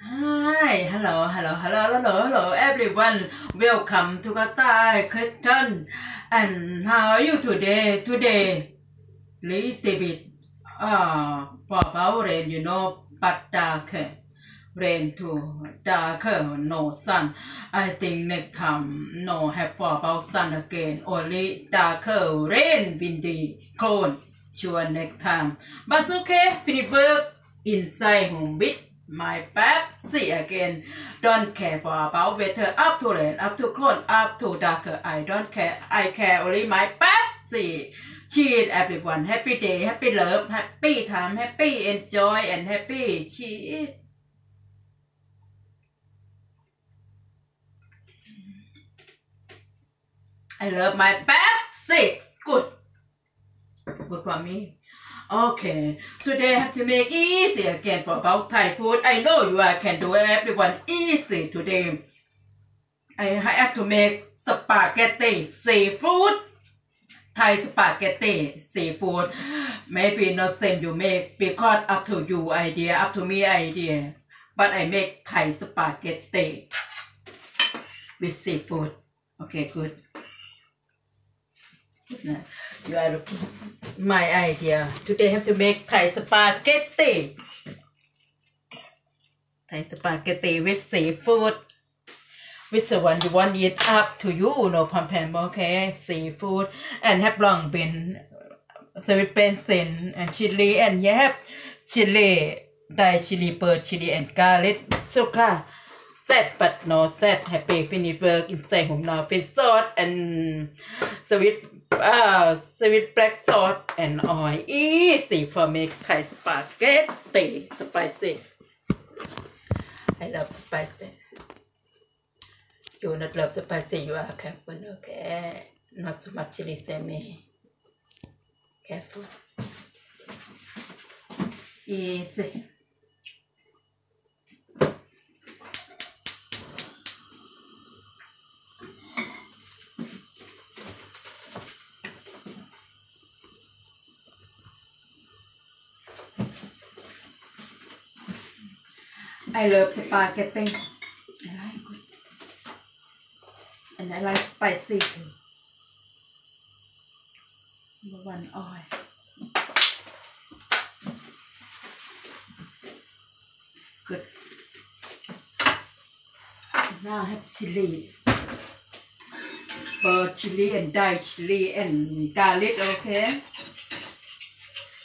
Hi, hello, everyone. Welcome to Thai kitchen. And how are you today? Today, little bit, about rain, but darker. Rain too, darker, no sun. I think next time, no have about sun again. Only darker, rain, windy, cold. Sure next time. But okay, finish work inside home with my Pepsi again. Don't care for about weather up to rain, up to cold, up to darker. I don't care. I care only my Pepsi. Cheers everyone. Happy day, happy love, happy time, happy enjoy and happy cheers. I love my Pepsi. Good for me. Okay, today I have to make easy again for about Thai food. I know you can do everyone easy today. I have to make spaghetti seafood. Thai spaghetti seafood. Maybe not same you make because up to you idea, up to me idea. But I make Thai spaghetti with seafood. Okay, good. You are looking my idea. Today I have to make Thai spaghetti. Thai spaghetti with seafood. Which one you want it up to you, no problem, okay? Seafood and have long bean, sweet basil and chili, and you have chili, Thai chili, bird chili and garlic, suka. Set but no set. Happy finish work inside home now. Fish sauce and sweet black sauce and oil. Easy for make Thai spaghetti. Spicy. I love spicy. You not love spicy. You are careful. Okay. Not so much chili. Say me. Careful. Easy. I love spaghetti. I like it. And I like spicy too. Number one oil. Good. Now I have chili. Bird chili and Thai chili and garlic, okay?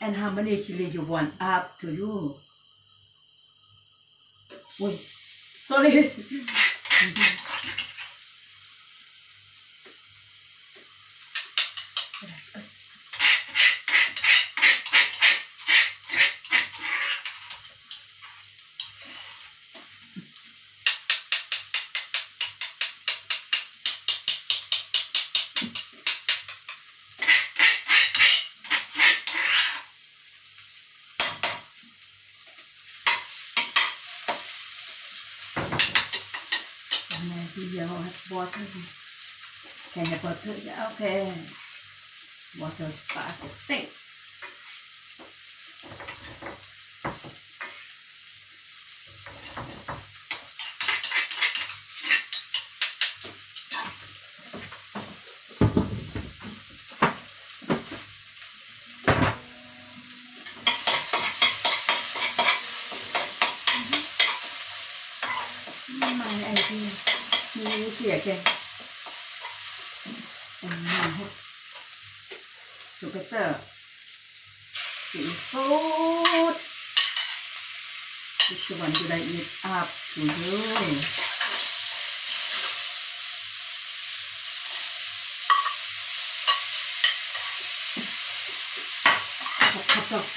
And how many chili you want? Up to you. Wait, sorry. Maybe you have water. Can you butter? Yeah, okay. Water spaghetti. My idea. Easy again. And now have together seafood. Which one do I eat up to you? Hot.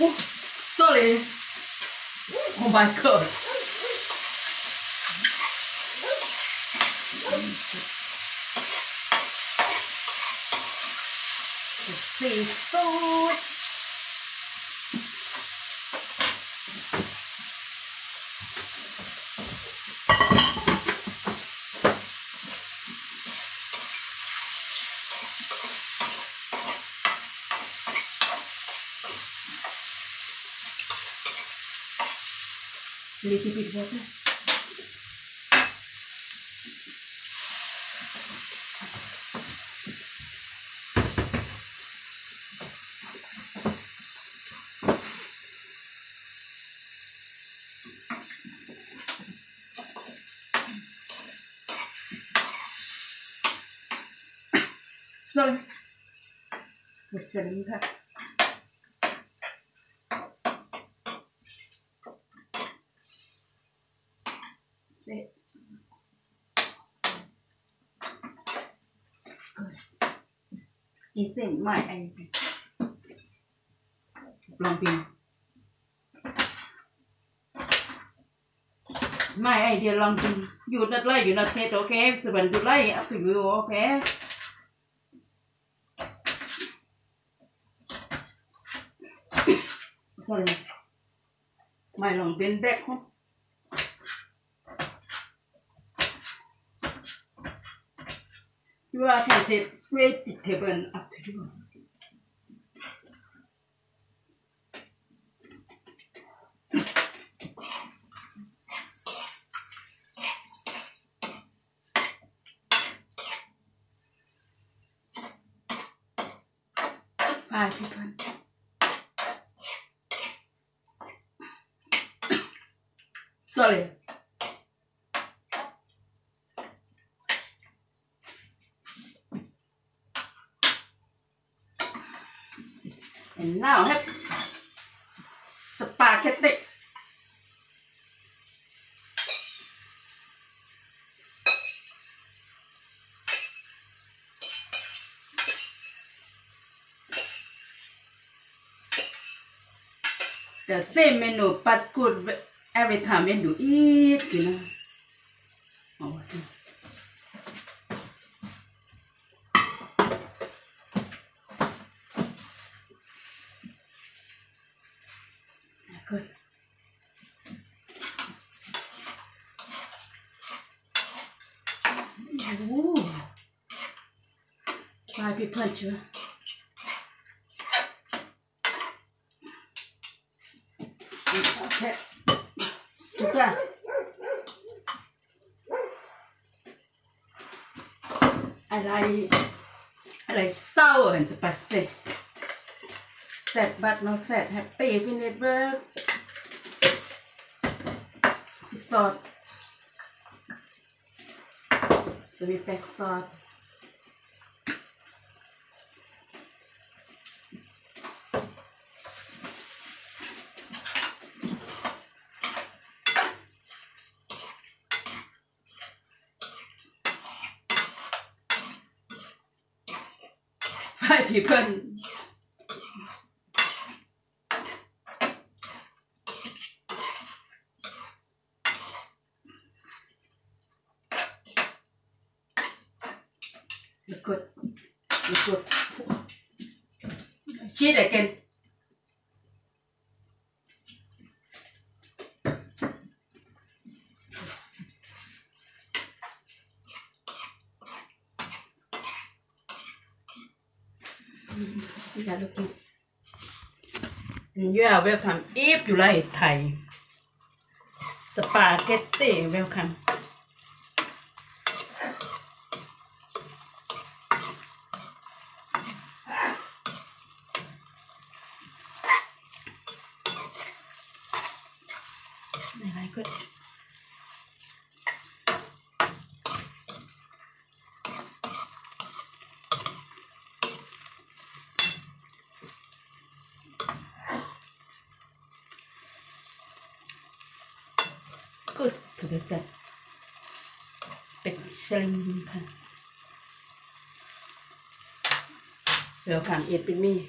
Oh, sorry. Oh my God. seafood. Little bit water. Sorry. What's the name? Ý xịn mãi anh lòng pin mãi anh đi lòng pinอยู่นัดไล่อยู่นัดเทสโอเคสบันดูไล่อัพถึงวิวโอเคsorry ไม่ลองเป็นแบกของYou are can say vegetable up to you. Five people. Sorry. And now have spaghetti. The same menu but good every time when you eat, you know. Oh, okay. Good. Ooh. 5 people chưa? Okay. Sugar. I like sour and spicy. Sad but not sad. Happy vinegar. Salt. So we pack salt. Five people. Look good. Look good. Cheat again. Yeah, looking. And you are welcome if you like Thai spaghetti. Welcome. I like it. Good together. Excellent. Welcome, eat with me.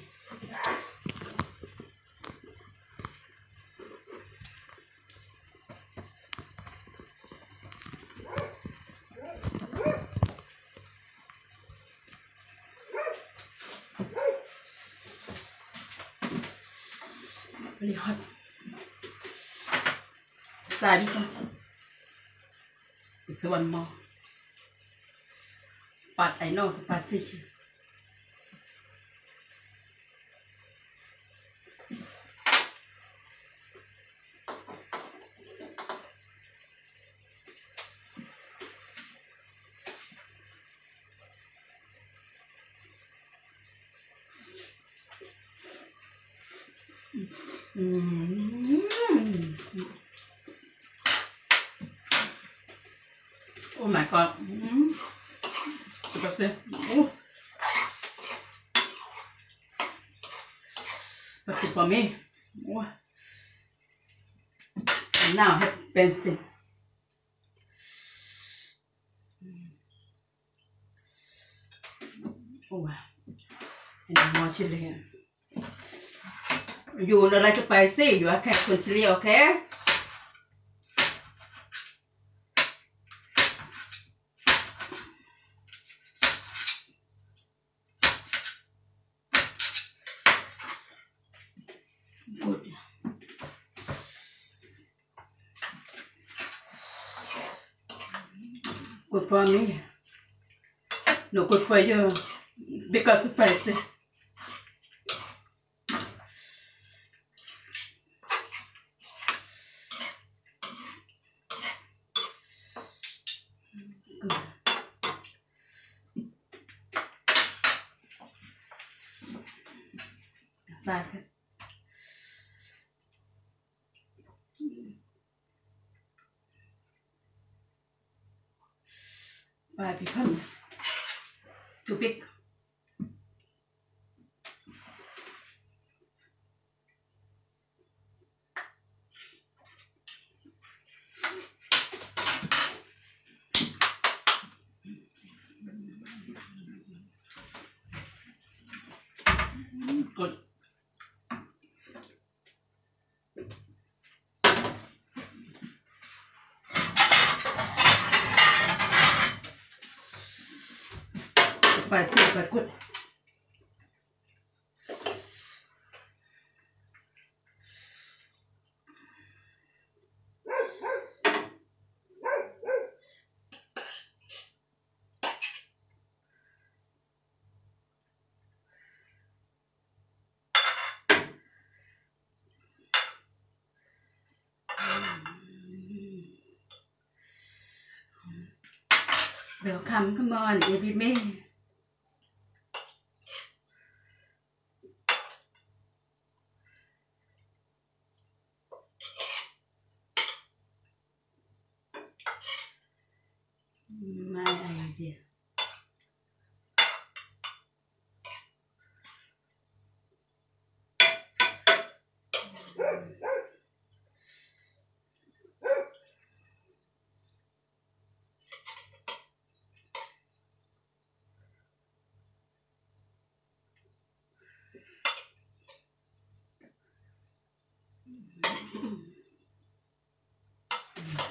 really hot ใส่ดิค่ะส่วนหม้อปัดไอ้น้องสปาซิชOh my god. Super sick. Oh. But for me. Oh. And now I have pencil. Oh. And more chili here. You don't like spicy? You okay? Chili, okay? Good. Good for me. No good for you because spicy. Good. Second. Five people. Too big. Good. Spicy but good. Welcome, come on, baby me. My idea.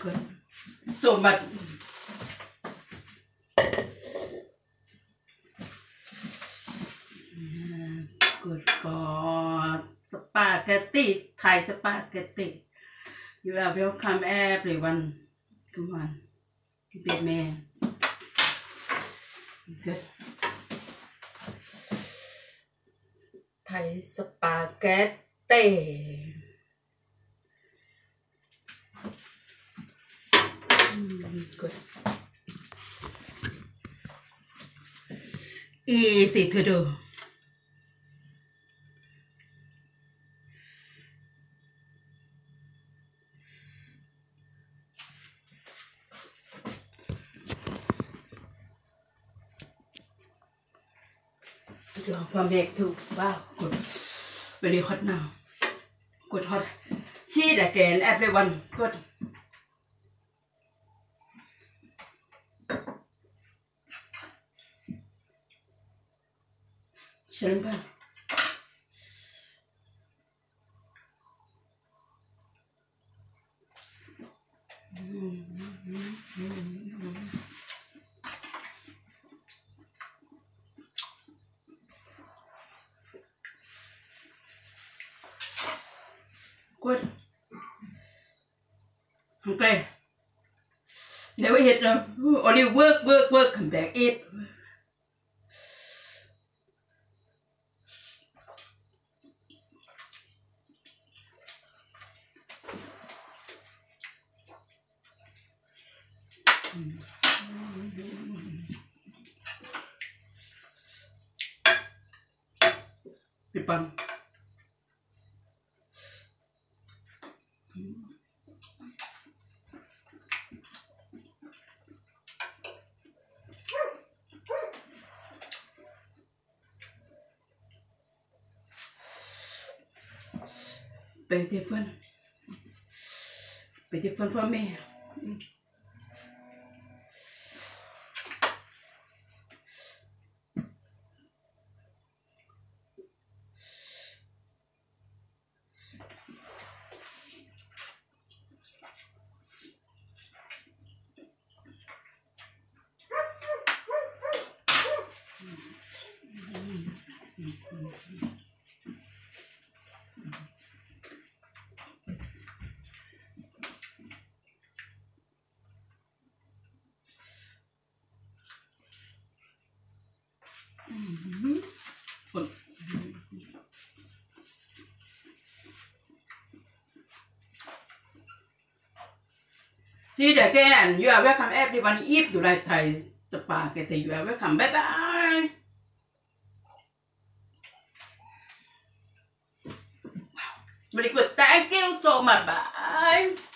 Good. So much. Good for spaghetti, Thai spaghetti. You are welcome, everyone. Come on, keep it, man. Good. Thai spaghetti. Good. Easy to do. For make too. Wow, good. Very hot now. Good hot. Cheese again, everyone. Good. Shrimp. good hungry never eat only work come back eat ปิดปันไปเทฟนพ่อแม่ที่เด็กแกน you are welcome everyone if you like Thai spaghetti you are welcome bye bye very good thank you so much bye